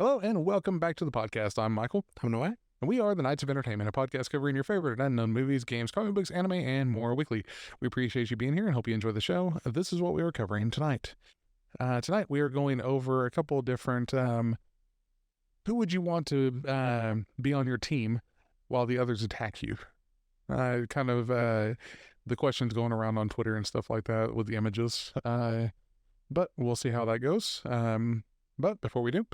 Hello and welcome back to the podcast. I'm Michael. I'm Noah. And we are the Knights of Entertainment, a podcast covering your favorite unknown movies, games, comic books, anime, and more weekly. We appreciate you being here and hope you enjoy the show. This is what we are covering tonight. Tonight we are going over a couple of different, who would you want to be on your team while the others attack you? The questions going around on Twitter and stuff like that with the images. But we'll see how that goes. But before we do,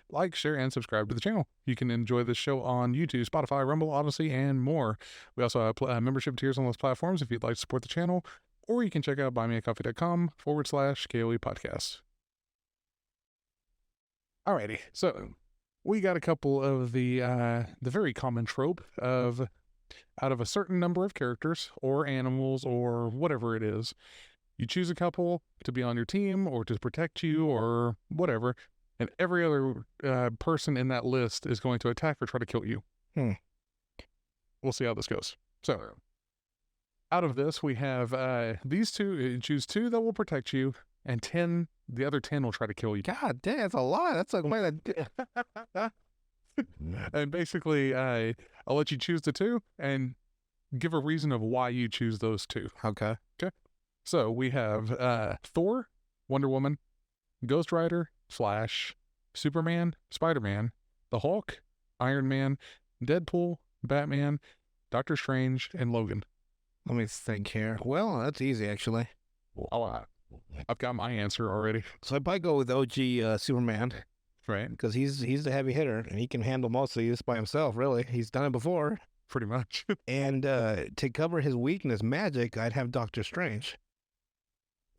like, share, and subscribe to the channel. You can enjoy this show on YouTube, Spotify, Rumble, Odyssey, and more. We also have membership tiers on those platforms if you'd like to support the channel, or you can check out buymeacoffee.com/KOE podcast. Alrighty, so we got a couple of the very common trope of out of a certain number of characters or animals or whatever it is, you choose a couple to be on your team or to protect you or whatever. And every other person in that list is going to attack or try to kill you. We'll see how this goes. So, out of this, we have these two. Choose two that will protect you, and the other 10 will try to kill you. God damn, that's a lot. That's like And basically, I'll let you choose the two and give a reason of why you choose those two. Okay. So, we have Thor, Wonder Woman, Ghost Rider, Flash, Superman, Spider-Man, the Hulk, Iron Man, Deadpool, Batman, Doctor Strange, and Logan. Let me think here. Well, that's easy, actually. I've got my answer already. So I'd probably go with OG Superman, Right? because he's the heavy hitter, and he can handle most of this by himself, really. He's done it before. Pretty much. And to cover his weakness, magic, I'd have Doctor Strange.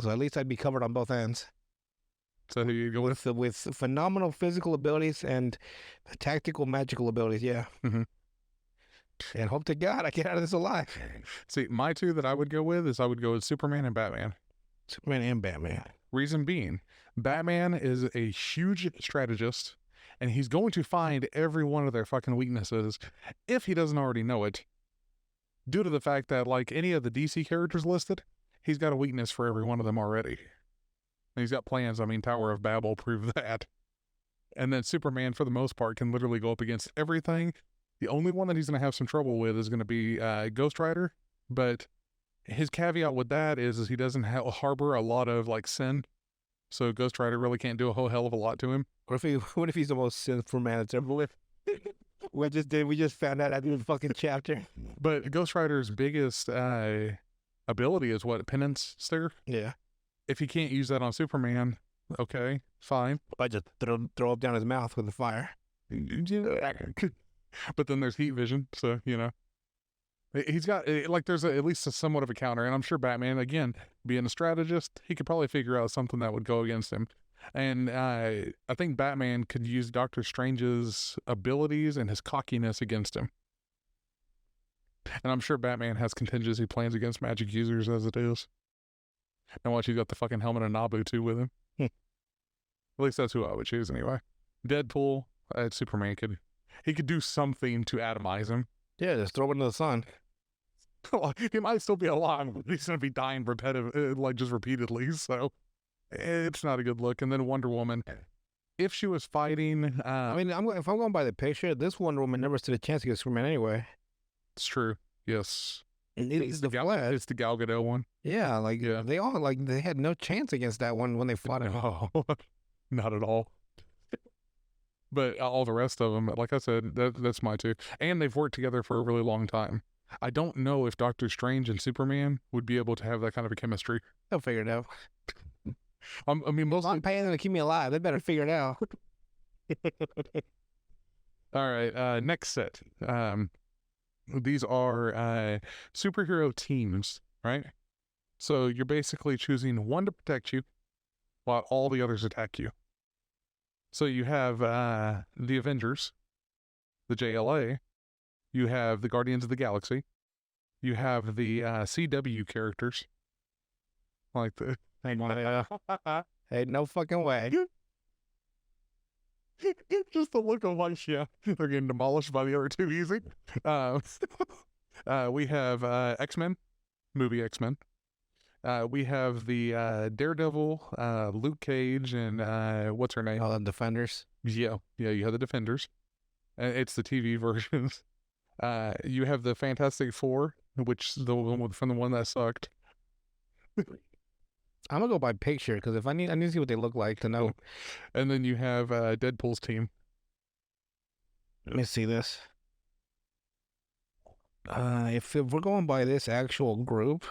So at least I'd be covered on both ends. So who you go with? With phenomenal physical abilities and tactical magical abilities, yeah. Mm-hmm. And hope to God I get out of this alive. See, my two that I would go with is I would go with Superman and Batman. Superman and Batman. Reason being, Batman is a huge strategist, and he's going to find every one of their fucking weaknesses, if he doesn't already know it, due to the fact that, like any of the DC characters listed, he's got a weakness for every one of them already. And he's got plans. I mean, Tower of Babel proved that. And then Superman, for the most part, can literally go up against everything. The only one that he's going to have some trouble with is going to be Ghost Rider, but his caveat with that is he doesn't harbor a lot of like sin, so Ghost Rider really can't do a whole hell of a lot to him. What if he's the most sinful man that's ever lived? We just found out after the fucking chapter. But Ghost Rider's biggest ability is what? Penance there? Yeah. If he can't use that on Superman, okay, fine. I just throw up down his mouth with the fire. But then there's heat vision, so, you know. He's got, like, there's at least somewhat of a counter, and I'm sure Batman, again, being a strategist, he could probably figure out something that would go against him. And I think Batman could use Doctor Strange's abilities and his cockiness against him. And I'm sure Batman has contingency plans against magic users as it is. And watch, he's got the fucking helmet of Nabu, too, with him. At least that's who I would choose, anyway. Deadpool, Superman he could do something to atomize him. Yeah, just throw it into the sun. He might still be alive, but he's going to be dying just repeatedly, so it's not a good look. And then Wonder Woman, if she was fighting... I mean, if I'm going by the picture, this Wonder Woman never stood a chance against Superman anyway. It's true, yes. It's the Flash. It's the Gal Gadot one. Yeah, they all, they had no chance against that one when they fought him. Oh, not at all. But all the rest of them, like I said, that's my two. And they've worked together for a really long time. I don't know if Doctor Strange and Superman would be able to have that kind of a chemistry. They'll figure it out. I mean, mostly... I'm paying them to keep me alive. They better figure it out. All right, next set. These are superhero teams, right? So you're basically choosing one to protect you while all the others attack you. So you have the Avengers, the JLA, you have the Guardians of the Galaxy, you have the CW characters, like the... Hey, no fucking way. Just the look of like, yeah, they're getting demolished by the other two easy. We have X-Men, movie X-Men. We have the Daredevil, Luke Cage, and what's her name? Oh, the Defenders. Yeah, you have the Defenders. It's the TV versions. You have the Fantastic Four, which the one from the one that sucked. I'm gonna go by picture because I need to see what they look like to know. And then you have Deadpool's team. Let me see this. If we're going by this actual group,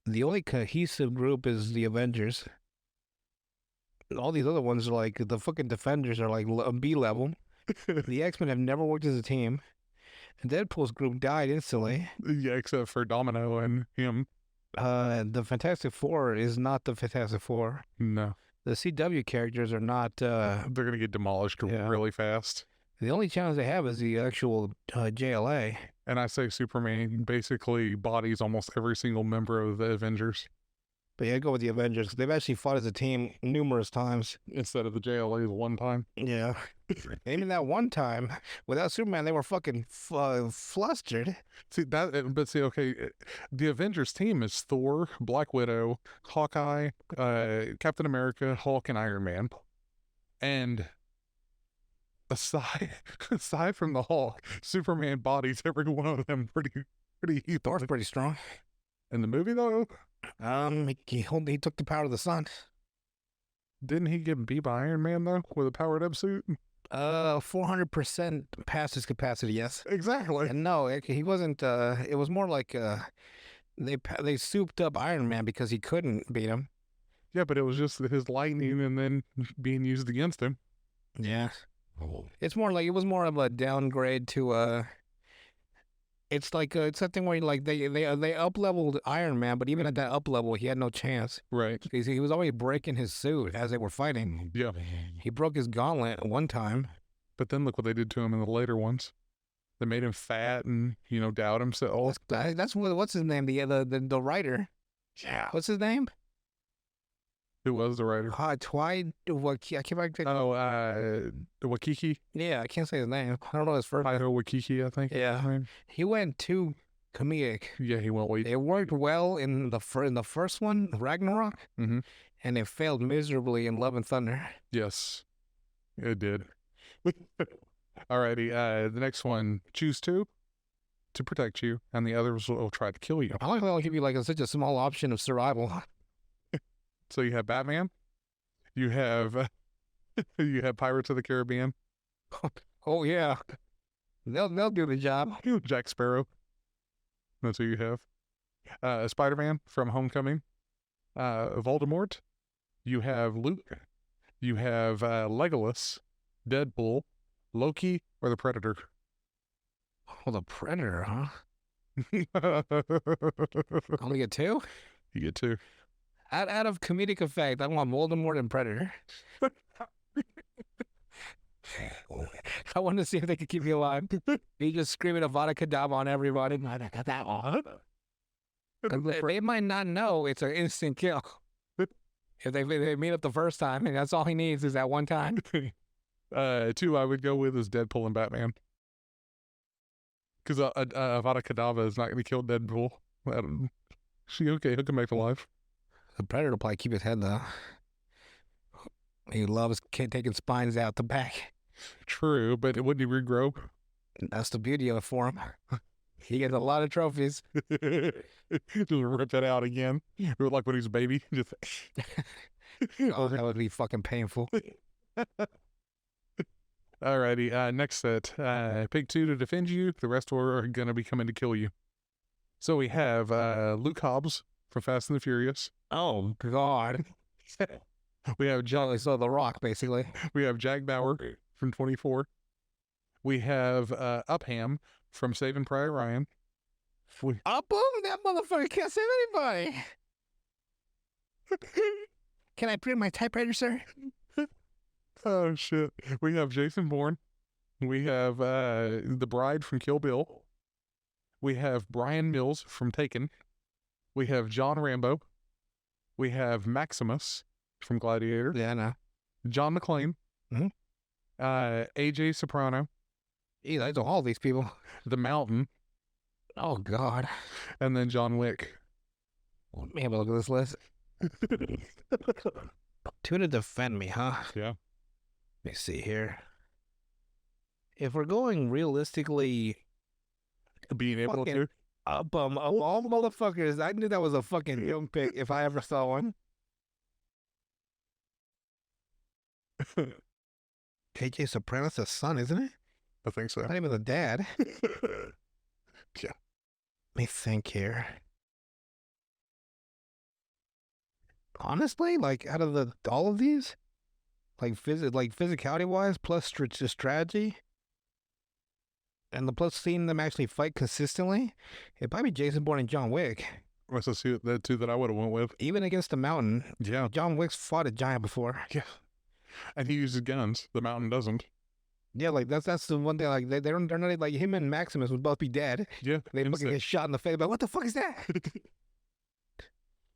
the only cohesive group is the Avengers. All these other ones are like the fucking Defenders are like B level. The X-Men have never worked as a team. Deadpool's group died instantly. Yeah, except for Domino and him. The Fantastic Four is not the Fantastic Four. No. The CW characters are not. They're going to get demolished really fast. The only challenge they have is the actual JLA. And I say Superman basically bodies almost every single member of the Avengers. But yeah, I'd go with the Avengers. They've actually fought as a team numerous times. Instead of the JLA the one time. Yeah. And even that one time, without Superman, they were fucking flustered. Okay, the Avengers team is Thor, Black Widow, Hawkeye, Captain America, Hulk, and Iron Man. And aside from the Hulk, Superman bodies every one of them pretty. Thor's pretty strong. In the movie, though, he took the power of the sun. Didn't he get beat by Iron Man though with a powered up suit? 400% past his capacity. Yes, exactly. And no, he wasn't. It was more like they souped up Iron Man because he couldn't beat him. Yeah, but it was just his lightning and then being used against him. Yeah, it's more like it was more of a downgrade to It's like it's something where like they up leveled Iron Man, but even at that up level, he had no chance. Right. He was always breaking his suit as they were fighting. Yeah. He broke his gauntlet one time. But then look what they did to him in the later ones. They made him fat and doubt himself. That's what's his name? The writer. Yeah. What's his name? Who was the writer? Wakiki. Yeah, I can't say his name. I don't know his first. Taika Waititi, I think. Yeah, he went too comedic. Yeah, he went way. It worked well in the first one, Ragnarok, mm-hmm. and it failed miserably in Love and Thunder. Yes, it did. Alrighty, the next one: choose two to protect you, and the others will try to kill you. I like how they'll give you like such a small option of survival. So you have Batman, you have Pirates of the Caribbean. Oh yeah, they'll do the job. Jack Sparrow. That's who you have. Spider-Man from Homecoming. Voldemort. You have Luke. You have Legolas, Deadpool, Loki, or the Predator. Oh, the Predator, huh? Only get two? You get two. Out of comedic effect, I want Voldemort and Predator. I want to see if they could keep you alive. You just screaming Avada Kedavra on everybody. They might not know it's an instant kill. If they meet up the first time, and that's all he needs is that one time. Two I would go with is Deadpool and Batman. Because Avada Kedavra is not going to kill Deadpool. He'll come back to life. The Predator will probably keep his head, though. He loves taking spines out the back. True, but wouldn't he regrow? That's the beauty of it for him. He gets a lot of trophies. Just rip that out again. Like when he's a baby. Just oh, that would be fucking painful. Alrighty, next set. Pick two to defend you. The rest are going to be coming to kill you. So we have Luke Hobbs from Fast and the Furious. Oh, God. We have So The Rock, basically. We have Jack Bauer from 24. We have Upham from Saving Private Ryan. Upham? That motherfucker can't save anybody. Can I print my typewriter, sir? Oh, shit. We have Jason Bourne. We have the Bride from Kill Bill. We have Brian Mills from Taken. We have John Rambo. We have Maximus from Gladiator. Yeah, I know. John McClane. Mm-hmm. AJ Soprano. Yeah, I know all these people. The Mountain. Oh, God. And then John Wick. Let me have a look at this list. Two to defend me, huh? Yeah. Let me see here. If we're going realistically, Being able fucking to. of all motherfuckers, I knew that was a fucking young pick if I ever saw one. KJ Soprano's the son, isn't it? I think so. Not even the dad. Yeah. Let me think here. Honestly, like out of all of these, like physicality wise, plus strategy, and the plus seeing them actually fight consistently, it'd probably be Jason Bourne and John Wick. What's the two that I would have went with? Even against the Mountain, Yeah. John Wick's fought a giant before. Yeah. And he uses guns. The Mountain doesn't. Yeah, like that's the one thing. Like they're not like him and Maximus would both be dead. Yeah. They fucking get shot in the face. But what the fuck is that?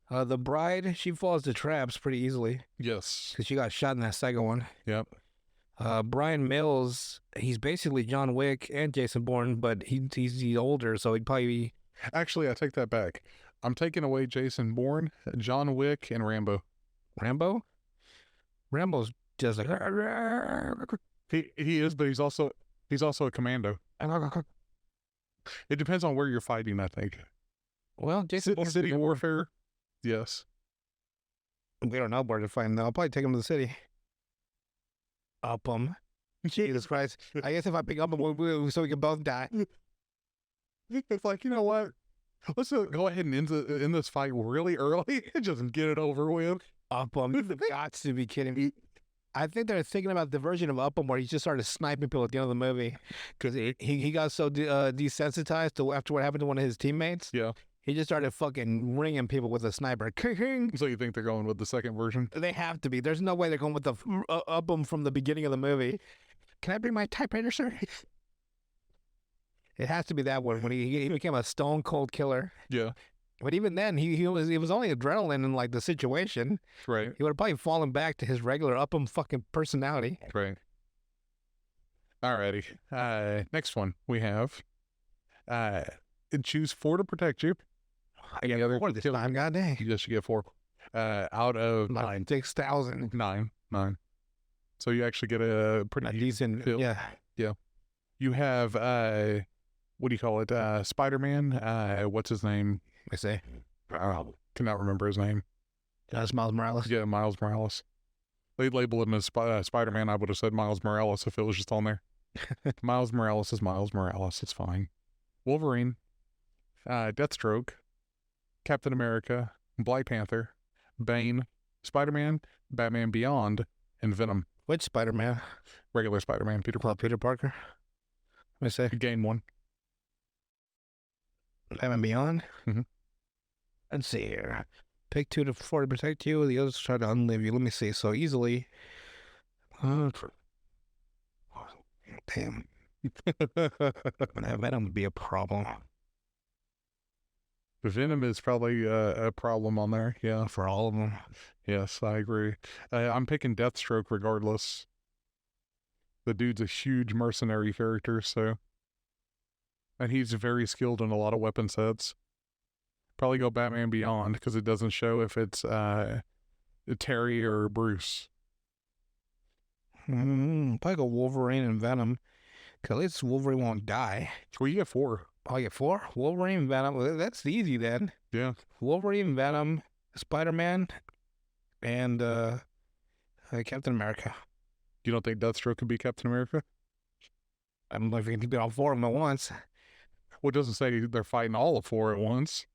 The Bride, she falls to traps pretty easily Yes. because she got shot in that second one. Yep. Brian Mills, he's basically John Wick and Jason Bourne, but he's older, so he'd probably be Actually, I take that back. I'm taking away Jason Bourne, John Wick, and Rambo. Rambo. Rambo's just like He is, but he's also a commando. It depends on where you're fighting, I think. well, Jason Bourne. City warfare. Yes. We don't know where to find them. I'll probably take him to the city. Up him. Jesus Christ. I guess if I pick up him, so we can both die. It's like, you know what? Let's go ahead and end this fight really early and just get it over with. Up him. You've got to be kidding me. I think they're thinking about the version of Up 'em where he just started sniping people at the end of the movie because he got so desensitized to after what happened to one of his teammates. Yeah. He just started fucking ringing people with a sniper. So you think they're going with the second version? They have to be. There's no way they're going with the Up 'em from the beginning of the movie. Can I bring my typewriter, sir? It has to be that one when he became a stone cold killer. Yeah. But even then, he was only adrenaline in like the situation. Right. He would have probably fallen back to his regular Up 'em fucking personality. Right. Alrighty. Next one we have. Choose 4 to protect you. I got 4 this time, goddamn. You just get 4. Out of 9. 6,000. 9. So you actually get a pretty decent. fill. Yeah. You have what do you call it? Spider-Man. What's his name? I say. Cannot remember his name. That's Miles Morales. Yeah, Miles Morales. They label him as Spider-Man. I would have said Miles Morales if it was just on there. Miles Morales is Miles Morales. It's fine. Wolverine, Deathstroke, Captain America, Black Panther, Bane, Spider-Man, Batman Beyond, and Venom. Which Spider-Man? Regular Spider-Man, Peter Parker. Peter Parker. Let me say. Game 1. Batman Beyond? Mm-hmm. Let's see here. Pick 2 to 4 to protect you. The others try to unlive you. Let me see. So easily. Damn. Venom would be a problem. Venom is probably a problem on there. Yeah. For all of them. Yes, I agree. I'm picking Deathstroke regardless. The dude's a huge mercenary character, so. And he's very skilled in a lot of weapon sets. Probably go Batman Beyond because it doesn't show if it's Terry or Bruce. Probably go Wolverine and Venom. Because at least Wolverine won't die. Well, you get 4. Oh, you get 4? Wolverine and Venom. Well, that's easy then. Yeah. Wolverine, Venom, Spider-Man, and Captain America. You don't think Deathstroke could be Captain America? I don't know if you can do all 4 of them at once. Well, it doesn't say they're fighting all of 4 at once.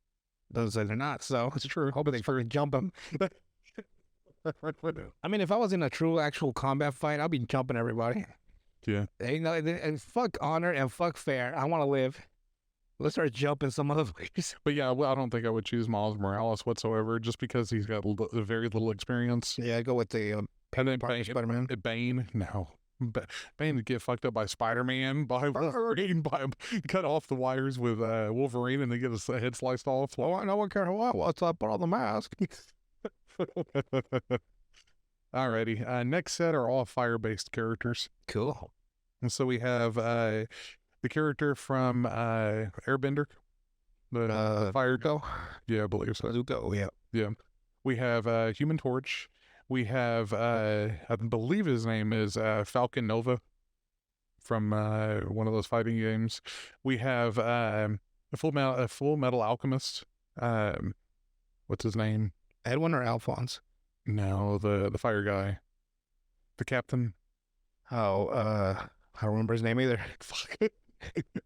Doesn't say they're not, so That's true. hope they fucking jump them. I mean, if I was in a true actual combat fight, I'd be jumping everybody. Yeah. You know, and fuck honor and fuck fair. I want to live. Let's start jumping some other ways. But yeah, well, I don't think I would choose Miles Morales whatsoever just because he's got very little experience. Yeah, go with the And then Spider-Man. Bane, no. Bane would get fucked up by Spider-Man, by Wolverine, by cut off the wires with Wolverine and then get his head sliced off. Well, I don't care what's up on the mask. Alrighty. Next set are all fire-based characters. Cool. And so we have the character from Airbender. The fire. Go. Yeah, I believe so. Zuko, yeah. Yeah. We have Human Torch, We have, I believe his name is Falcon Nova from one of those fighting games. We have a Full Metal Alchemist. What's his name? Edwin or Alphonse? No, the fire guy, the captain. Oh, I don't remember his name either. Fuck.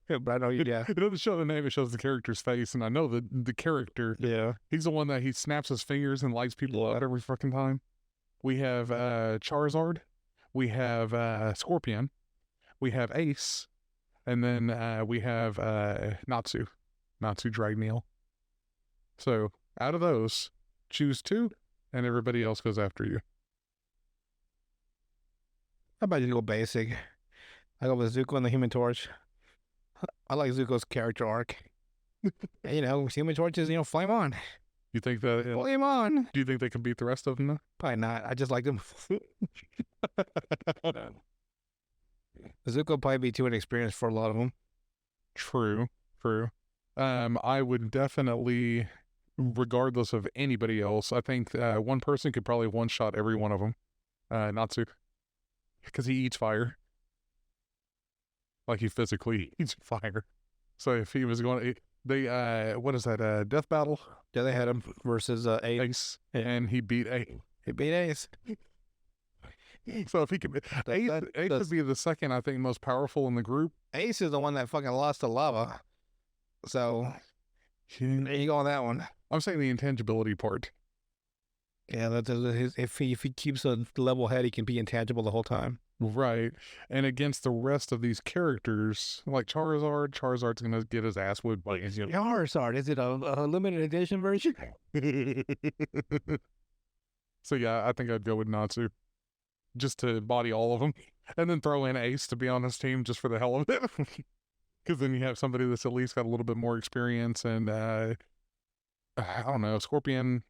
But I know you. Yeah. It doesn't show the name; it shows the character's face, and I know the character. Yeah. He's the one that he snaps his fingers and lights people up every fucking time. We have Charizard. We have Scorpion. We have Ace. And then we have Natsu Dragneel. So out of those, choose two, and everybody else goes after you. How about you go basic? I go with Zuko and the Human Torch. I like Zuko's character arc. And, Human Torch is, flame on. You think that? Flame on. Do you think they can beat the rest of them? Though? Probably not. I just like them. Zuko probably be too inexperienced for a lot of them. True. I would definitely, regardless of anybody else, I think one person could probably one-shot every one of them. Natsu. Because he eats fire. Like he physically eats fire. So if he was going to, what is that, Death Battle? Yeah, they had him versus Ace. And he beat Ace. He beat Ace. So if he could, Ace would be the second, I think, most powerful in the group. Ace is the one that fucking lost to lava. So there you go on that one. I'm saying the intangibility part. Yeah, that's if he keeps a level head, he can be intangible the whole time. Right. And against the rest of these characters, like Charizard's going to get his ass whipped by Charizard, is it a limited edition version? So yeah, I think I'd go with Natsu. Just to body all of them. And then throw in Ace to be on his team just for the hell of it. Because then you have somebody that's at least got a little bit more experience. And I don't know, Scorpion.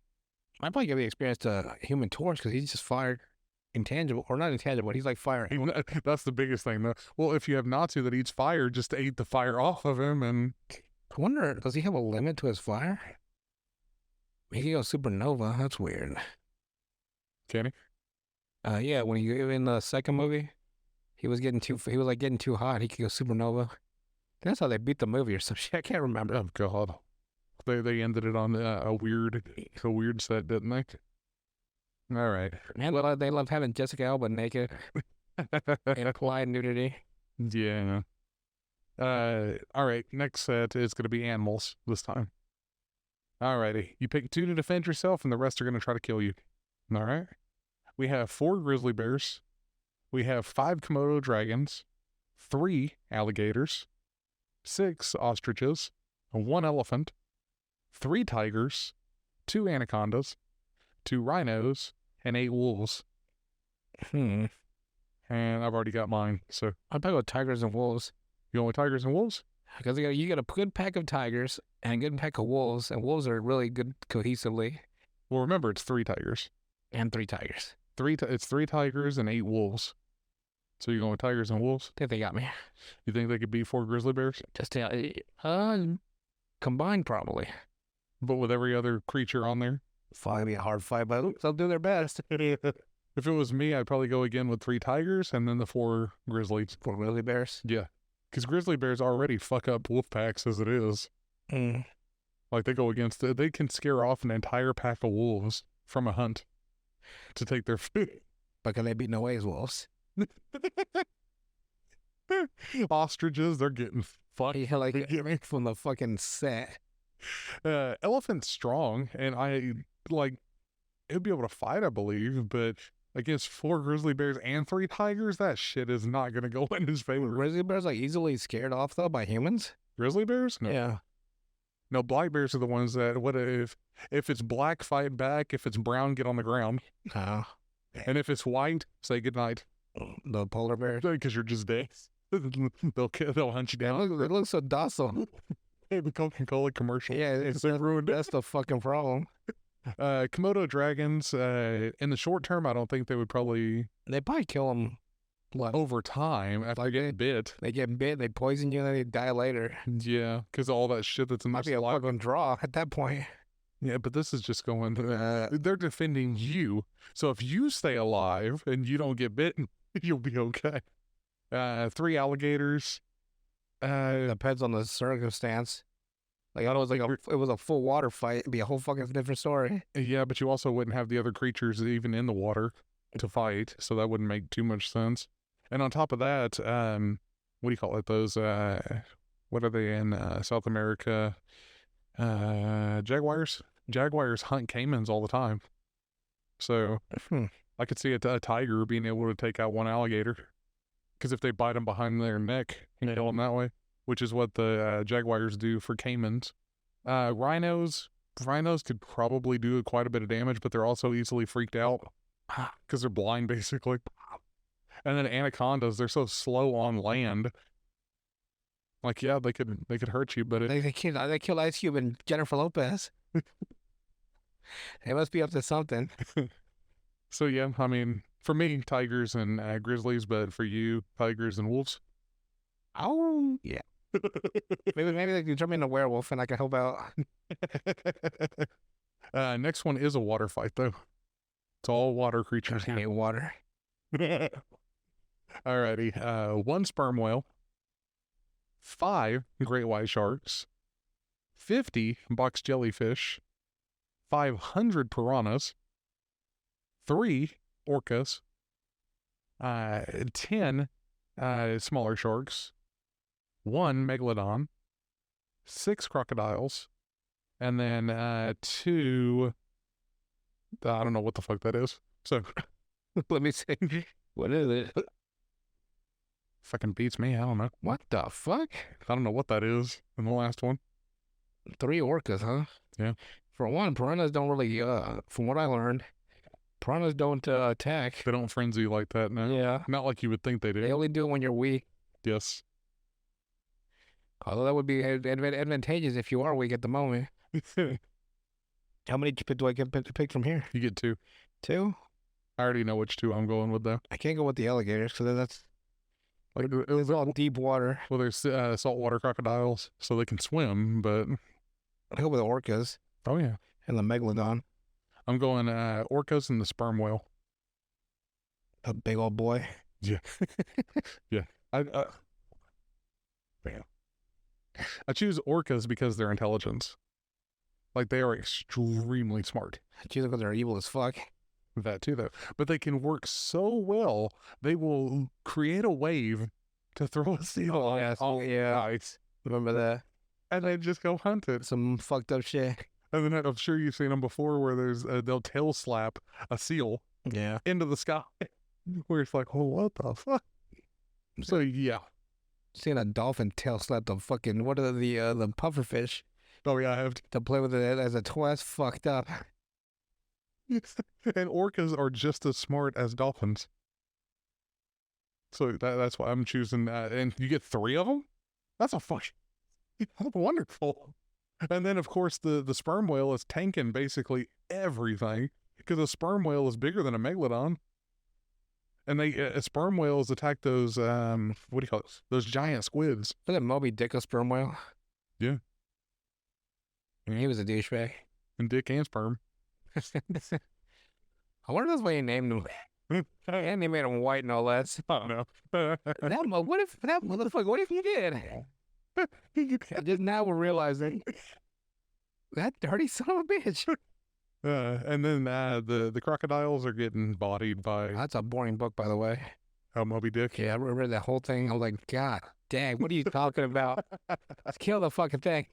I'd probably give the experience to Human Torch because he's just fired intangible. Or not intangible, he's like fire. That's the biggest thing, though. Well, if you have Natsu that eats fire, just to eat the fire off of him. And I wonder, does he have a limit to his fire? He can go supernova. That's weird. Can he? Yeah, when he in the second movie, he was getting too hot. He could go supernova. That's how they beat the movie or some shit. I can't remember. Oh God, they ended it on a weird set, didn't they? All right. Man, well, they love having Jessica Alba naked in applied nudity. Yeah. All right. Next set is going to be animals this time. All righty. You pick two to defend yourself, and the rest are going to try to kill you. All right. We have 4 grizzly bears. We have 5 Komodo dragons, 3 alligators, 6 ostriches, 1 elephant, 3 tigers, 2 anacondas, 2 rhinos, and 8 wolves. And I've already got mine, so I'd probably go tigers and wolves. You going with tigers and wolves? Because you got a good pack of tigers and a good pack of wolves, and wolves are really good cohesively. Well, remember, it's 3 tigers. And 3 tigers. It's 3 tigers and 8 wolves. So you're going with tigers and wolves? I think they got me. You think they could beat 4 grizzly bears? Just combined probably. But with every other creature on there? It's probably be a hard fight, but they'll do their best. If it was me, I'd probably go again with 3 tigers and then the 4 grizzlies. 4 grizzly bears? Yeah. Because grizzly bears already fuck up wolf packs as it is. Like they go against it. They can scare off an entire pack of wolves from a hunt to take their food. But can they beat Noah's wolves? Ostriches, they're getting fucked. Yeah, like from the fucking set. Elephant's strong, and it'd be able to fight, I believe, but against 4 grizzly bears and 3 tigers, that shit is not going to go in his favor. Grizzly bears easily scared off though by humans? Grizzly bears? No. Yeah. No, black bears are the ones that, what if it's black, fight back. If it's brown, get on the ground. Oh. And if it's white, say goodnight. The polar bears? Because you're just dead. They'll hunt you down. They look so docile. Hey, the Coca-Cola commercial. Yeah, it's ruined. That's the fucking problem. Komodo dragons, in the short term, I don't think they would probably... They probably kill them. What? Over time, after they get bit. They get bit, they poison you, and then they die later. Yeah, because all that shit that's in Might be a fucking draw at that point. Yeah, but this is just going. They're defending you. So if you stay alive and you don't get bitten, you'll be okay. 3 alligators. Depends on the circumstance. Like, I know it was a full water fight. It'd be a whole fucking different story. Yeah, but you also wouldn't have the other creatures even in the water to fight, so that wouldn't make too much sense. And on top of that, what do you call it? Those what are they in South America? Jaguars. Jaguars hunt caimans all the time, so I could see a tiger being able to take out one alligator, because if they bite them behind their neck and kill them that way, which is what the jaguars do for caimans. Rhinos could probably do quite a bit of damage, but they're also easily freaked out because they're blind, basically. And then anacondas, they're so slow on land. Like, yeah, they could hurt you, but They killed Ice Cube and Jennifer Lopez. They must be up to something. So yeah, I mean, for me, tigers and grizzlies, but for you, tigers and wolves. Oh yeah. Maybe they can turn me into a werewolf and I can help out. Next one is a water fight, though. It's all water creatures. I hate water. Alrighty. 1 sperm whale, 5 great white sharks, 50 box jellyfish, 500 piranhas, 3 orcas, 10 smaller sharks, 1 megalodon, 6 crocodiles, and then 2. I don't know what the fuck that is. So Let me see. What is it? fucking beats me. I don't know. What the fuck? I don't know what that is in the last one. 3 orcas, huh? Yeah. For one, piranhas don't really, from what I learned, piranhas don't attack. They don't frenzy like that, no. Yeah. Not like you would think they do. They only do it when you're weak. Yes. Although that would be advantageous if you are weak at the moment. How many do I get picked from here? You get 2. 2? I already know which 2 I'm going with, though. I can't go with the alligators because that's Like, it's all deep water. well, there's saltwater crocodiles, so they can swim, but I go with the orcas oh yeah, and the megalodon. I'm going orcas and the sperm whale. A big old boy. I choose orcas because they're intelligence. Like, they are extremely smart. Choose because they're evil as fuck. That too, though. But they can work so well, they will create a wave to throw a seal on. Yes. Oh, Yeah. nice. Remember that? And they just go hunt it. Some fucked up shit. And then I'm sure you've seen them before where there's they'll tail slap a seal Yeah. into the sky. Where it's like, oh, what the fuck? So, yeah. Seen a dolphin tail slap the fucking, what are the pufferfish Oh, yeah, I have to play with it as a toy? That's fucked up. And orcas are just as smart as dolphins. So that's why I'm choosing that. And you get 3 of them? That's wonderful. And then, of course, the sperm whale is tanking basically everything because a sperm whale is bigger than a megalodon. And sperm whales attack those, what do you call it? Those giant squids. Was it Moby Dick, a sperm whale? Yeah. I mean, he was a douchebag. And dick and sperm. I wonder if that's why he named him. And they made him white, no less. Oh, no. What if that motherfucker? What if he did? Just now we're realizing that dirty son of a bitch. And then the crocodiles are getting bodied by That's a boring book, by the way. Moby Dick. Yeah, I read that whole thing. I was like, God dang, what are you talking about? Let's kill the fucking thing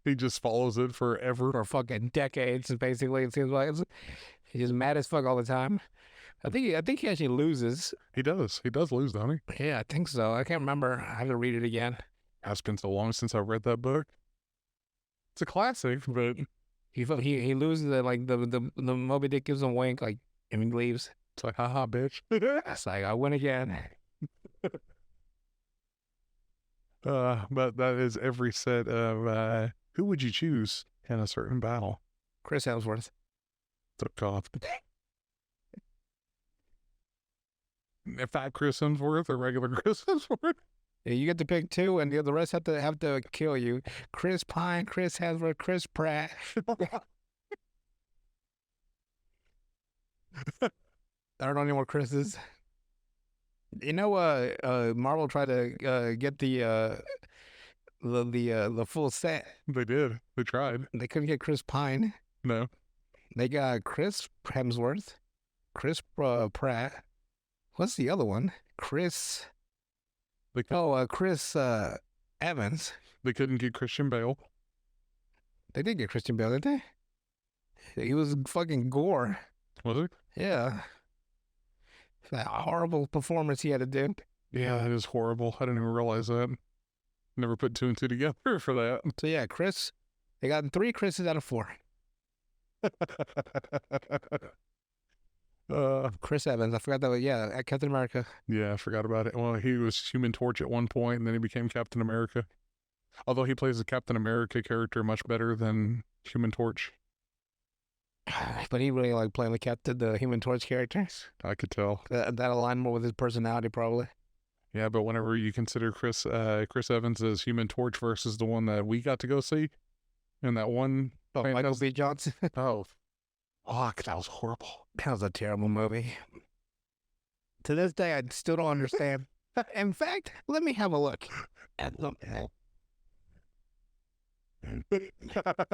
He just follows it forever. for fucking decades. Basically, it seems like he's just mad as fuck all the time. I think he actually loses. He does. He does lose, doesn't he? Yeah, I think so. I can't remember. I have to read it again. It's been so long since I read that book. It's a classic, but He loses it, like the Moby Dick gives him a wink, like, and he leaves. it's like, haha, bitch. It's like, I win again. But that is every set of who would you choose in a certain battle? Chris Hemsworth. Oh, God. If that Chris Hemsworth or regular Chris Hemsworth? You get to pick two, and the rest have to kill you. Chris Pine, Chris Hemsworth, Chris Pratt. I don't know any more Chris's. You know, Marvel tried to get the full set. They did. They tried. They couldn't get Chris Pine. No. They got Chris Hemsworth, Chris Pratt. What's the other one? Chris. Chris Evans. They couldn't get Christian Bale. They did get Christian Bale, didn't they? He was fucking gore. Was it? Yeah. That horrible performance he had to do. Yeah, it is horrible. I didn't even realize that. Never put two and two together for that. So yeah, Chris. They got 3 Chris's out of 4. Chris Evans. I forgot that. Yeah, at Captain America. Yeah, I forgot about it. Well, he was Human Torch at one point, and then he became Captain America. Although he plays the Captain America character much better than Human Torch. But he really liked playing the Human Torch character. I could tell. That aligned more with his personality, probably. Yeah, but whenever you consider Chris Evans as Human Torch versus the one that we got to go see, and that one... Oh, Michael B. Johnson? Oh, fuck, that was horrible. That was a terrible movie. To this day, I still don't understand. In fact, let me have a look. Let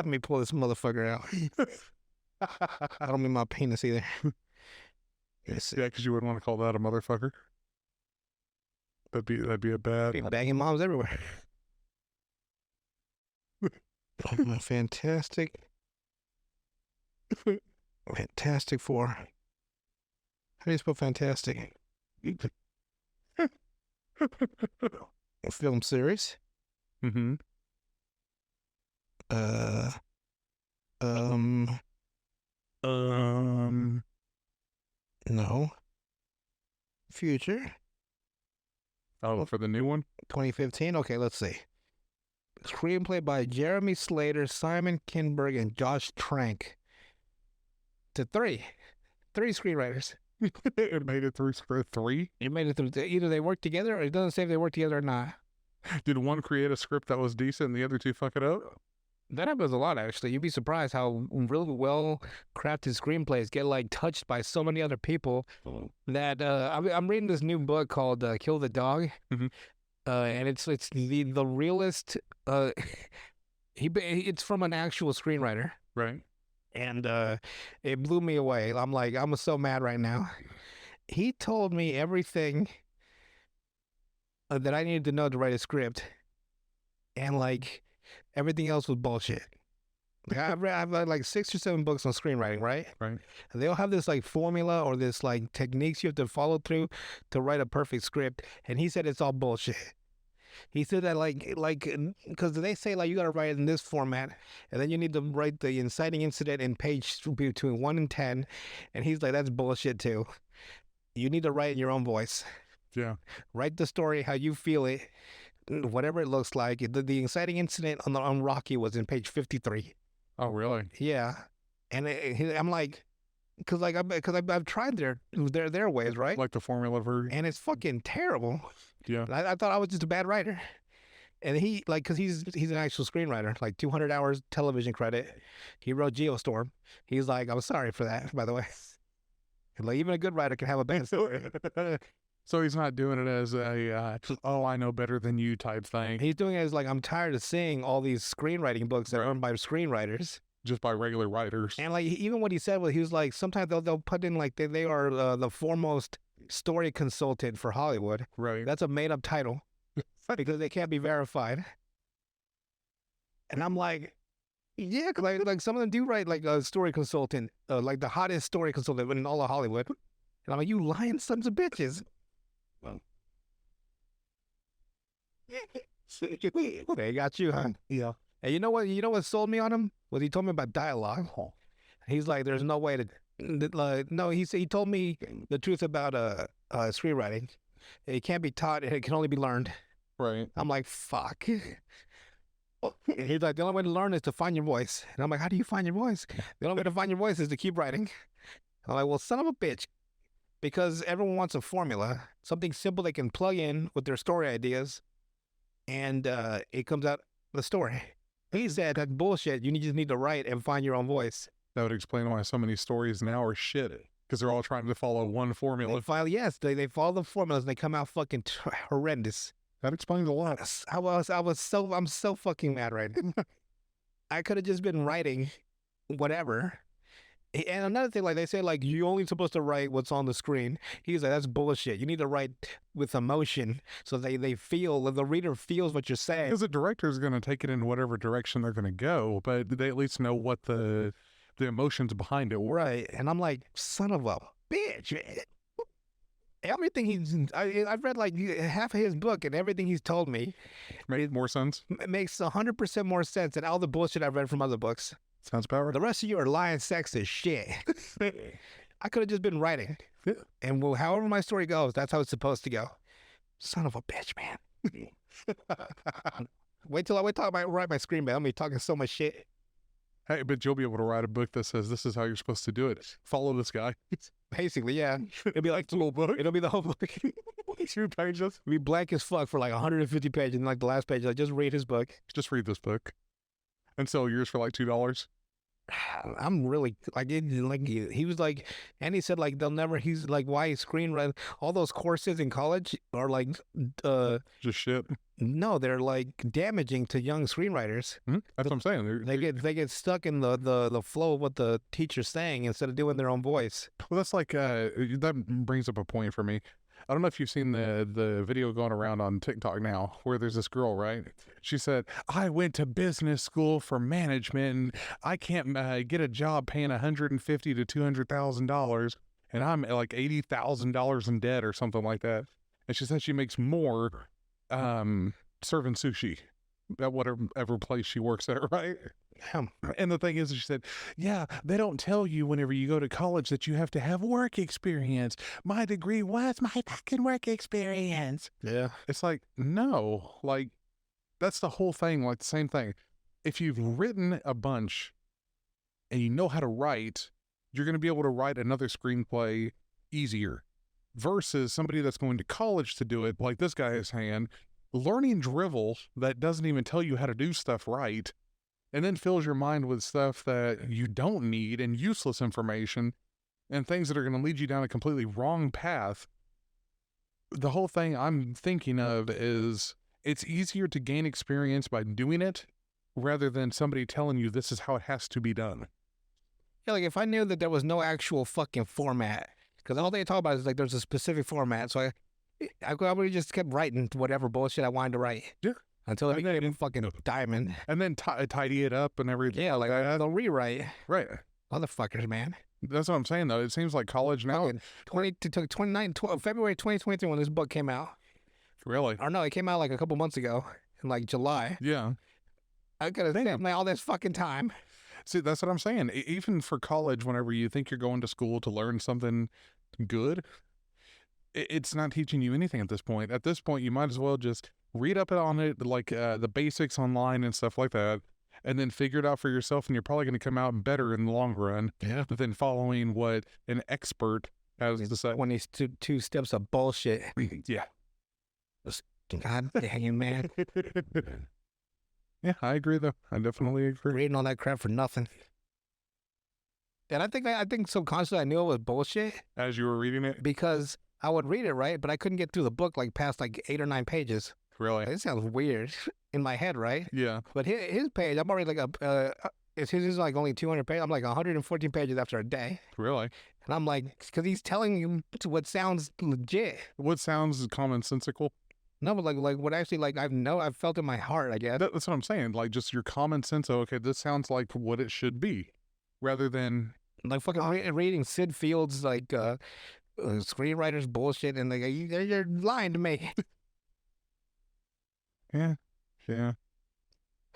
me pull this motherfucker out. I don't mean my penis either. Yeah, because you wouldn't want to call that a motherfucker. That'd be a bad... Banging moms everywhere. Fantastic. Fantastic Four. How do you spell fantastic? A film series. Mm-hmm. No. Future. Oh, for the new one? 2015? Okay, let's see. Screenplay by Jeremy Slater, Simon Kinberg, and Josh Trank. To 3 screenwriters. It made it through 3? It made it through. Either they work together, or it doesn't say if they work together or not. Did one create a script that was decent and the other 2 fuck it up? That happens a lot, actually. You'd be surprised how really well crafted screenplays get like touched by so many other people. That I'm reading this new book called Kill the Dog, and it's the realest. It's from an actual screenwriter, right? And it blew me away. I'm so mad right now. He told me everything that I needed to know to write a script, and like everything else was bullshit. Like I've read like 6 or 7 books on screenwriting, right? Right. And they all have this like formula or this like techniques you have to follow through to write a perfect script. And he said it's all bullshit. He said that like because they say like you gotta write it in this format, and then you need to write the inciting incident in page between 1 and 10. And he's like, that's bullshit too. You need to write in your own voice. Yeah. Write the story how you feel it, whatever it looks like. The inciting incident on Rocky was in page 53. Oh, really? Yeah. And I'm like, because I've tried their ways, right? Like the formula version. And it's fucking terrible. Yeah. I thought I was just a bad writer. And he, like, because he's an actual screenwriter, like 200 hours television credit. He wrote Geostorm. He's like, I'm sorry for that, by the way. Like, even a good writer can have a bad story. So he's not doing it as a, oh, I know better than you type thing. He's doing it as like, I'm tired of seeing all these screenwriting books that are owned by screenwriters. Just by regular writers. And like, even what he said was, he was like, sometimes they'll put in like, they are the foremost story consultant for Hollywood. Right. That's a made up title because they can't be verified. And I'm like, yeah, cause like some of them do write like a story consultant, like the hottest story consultant in all of Hollywood. And I'm like, you lying sons of bitches. Well, they got you, huh? Yeah. And you know what? You know what sold me on him? Was he told me about dialogue. He's like, there's no way to. No, he told me the truth about screenwriting. It can't be taught. It can only be learned. Right. I'm like, fuck. He's like, the only way to learn is to find your voice. And I'm like, how do you find your voice? The only way to find your voice is to keep writing. I'm like, well, son of a bitch. Because everyone wants a formula, something simple they can plug in with their story ideas, and it comes out the story. He said that's bullshit. You just need to write and find your own voice. That would explain why so many stories now are shit, because they're all trying to follow one formula. They follow the formulas and they come out fucking horrendous. That explains a lot. I'm so fucking mad right now. I could have just been writing whatever. And another thing, like they say, like you're only supposed to write what's on the screen. He's like, that's bullshit. You need to write with emotion so they feel, the reader feels what you're saying. Because the director is going to take it in whatever direction they're going to go, but they at least know what the emotions behind it were. Right. And I'm like, son of a bitch. Everything I've read like half of his book, and everything he's told me Made more sense. makes 100% more sense than all the bullshit I've read from other books. Sounds about right. The rest of you are lying sexist shit. I could have just been writing. Yeah. And however my story goes, that's how it's supposed to go. Son of a bitch, man. Wait till I write my screenplay. I'm gonna be talking so much shit. Hey, but you'll be able to write a book that says this is how you're supposed to do it. Follow this guy. Basically, yeah. It'll be like the little book. It'll be the whole book. 2 pages. It'll be blank as fuck for like 150 pages. And like the last page, like just read his book. Just read this book and sell yours for like $2. I'm really like he was like, and he said like they'll never. He's like, why screenwriting? All those courses in college are like, just shit. No, they're like damaging to young screenwriters. Mm-hmm. That's what I'm saying. They get stuck in the flow of what the teacher's saying instead of doing their own voice. Well, that's like that brings up a point for me. I don't know if you've seen the video going around on TikTok now where there's this girl, right? She said, I went to business school for management and I can't get a job paying $150,000 to $200,000 and I'm like $80,000 in debt or something like that. And she said she makes more serving sushi at whatever place she works at, right? And the thing is, she said, yeah, they don't tell you whenever you go to college that you have to have work experience. My degree was my fucking work experience. Yeah. It's like, no, like, that's the whole thing, like the same thing. If you've written a bunch and you know how to write, you're going to be able to write another screenplay easier versus somebody that's going to college to do it, like this guy is saying, learning drivel that doesn't even tell you how to do stuff right, and then fills your mind with stuff that you don't need and useless information and things that are going to lead you down a completely wrong path. The whole thing I'm thinking of is it's easier to gain experience by doing it rather than somebody telling you this is how it has to be done. Yeah, like if I knew that there was no actual fucking format, because all they talk about is like there's a specific format, so I would have just kept writing whatever bullshit I wanted to write. Yeah. Until it became fucking diamond. And then tidy it up and everything. Yeah, like they'll rewrite. Right. Motherfuckers, man. That's what I'm saying, though. It seems like college now. February 2023 when this book came out. Really? Or no, it came out like a couple months ago in like July. Yeah. I could have spent like all this fucking time. See, that's what I'm saying. Even for college, whenever you think you're going to school to learn something good, it's not teaching you anything at this point. At this point, you might as well just read up on it, like the basics online and stuff like that, and then figure it out for yourself, and you're probably going to come out better in the long run than following what an expert has to say. When these two steps of bullshit. Yeah. God dang, man. Yeah, I agree, though. I definitely agree. Reading all that crap for nothing. And I think subconsciously I knew it was bullshit. As you were reading it? Because I would read it, right? But I couldn't get through the book like past like 8 or 9 pages. Really? It sounds weird in my head, right? Yeah. But his page, I'm already like his is like only 200 pages. I'm like 114 pages after a day. Really? And I'm like, because he's telling you what sounds legit. What sounds commonsensical? No, but like what actually like I've felt in my heart, I guess. That's what I'm saying. Like just your common sense. Okay, this sounds like what it should be, rather than like fucking reading Sid Field's like screenwriters bullshit, and like you're lying to me. Yeah.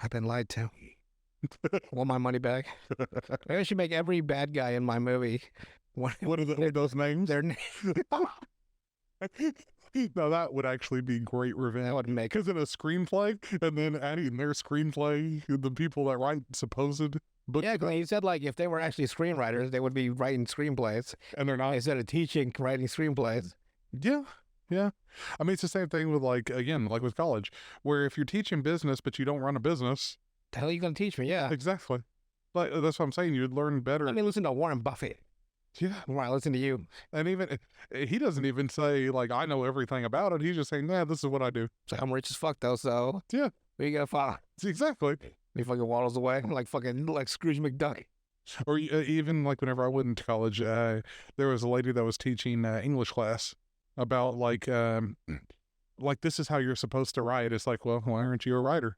I've been lied to. Want my money back? Maybe I should make every bad guy in my movie. What are those names? Their names. Now that would actually be great revenge. That would make because in a screenplay, and then adding their screenplay, the people that write supposed book. Yeah, he said like if they were actually screenwriters, they would be writing screenplays, and they're not. Instead of teaching writing screenplays. Yeah, Yeah. I mean, it's the same thing with like, again, like with college, where if you're teaching business, but you don't run a business, The hell are you gonna teach me? Yeah. exactly. Like, that's what I'm saying. You'd learn better. Let me listen to Warren Buffett. Yeah. Why listen to you? And even, he doesn't even say, like, I know everything about it. He's just saying, nah, this is what I do. It's like, I'm rich as fuck though, so Yeah. who you gonna follow? Exactly. He fucking waddles away like fucking like Scrooge McDuck. Or even like whenever I went into college, there was a lady that was teaching English class about like this is how you're supposed to write. It's like, well, why aren't you a writer?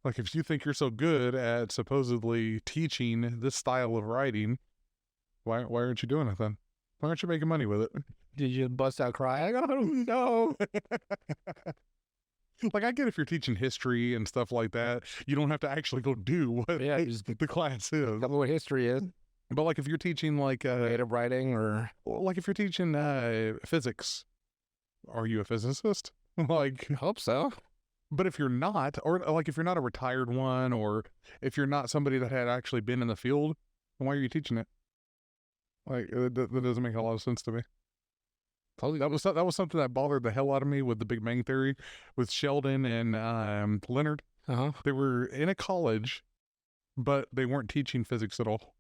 Like if you think you're so good at supposedly teaching this style of writing, why aren't you doing it then? Why aren't you making money with it? Did you bust out crying? I don't know. Like I get if you're teaching history and stuff like that, you don't have to actually go do what Yeah, just the class is. tell me what history is. But like if you're teaching like Creative writing or like if you're teaching physics, are you a physicist? Like, I hope so. but if you're not, or like if you're not a retired one, or if you're not somebody that had actually been in the field, then why are you teaching it? Like that doesn't make a lot of sense to me. That was something that bothered the hell out of me with The Big Bang Theory, with Sheldon and Leonard. Uh-huh. They were in a college, but they weren't teaching physics at all.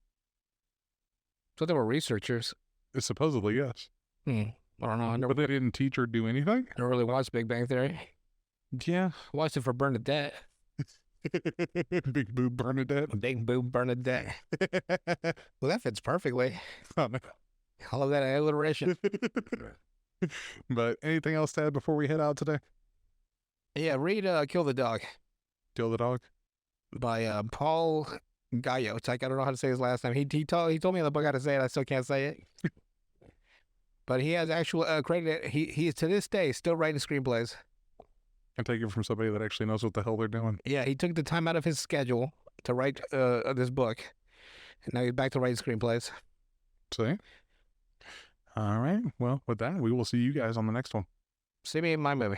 So they were researchers. Supposedly, yes. I don't know. I never, But they didn't teach or do anything. never really watched Big Bang Theory. Yeah. I watched it for Bernadette. Big boob Bernadette. Big boob Bernadette. Well, that fits perfectly. Oh, no. I love that alliteration. But anything else to add before we head out today? Yeah, read Kill the Dog Kill the dog. by Paul Gallo. It's like, I don't know how to say his last name. He told me in the book how to say it. I still can't say it. But he has actual credit. He is to this day still writing screenplays. I take it from somebody that actually knows what the hell they're doing. Yeah, he took the time out of his schedule to write this book. And now he's back to writing screenplays. See? All right. Well, with that, we will see you guys on the next one. See me in my movie.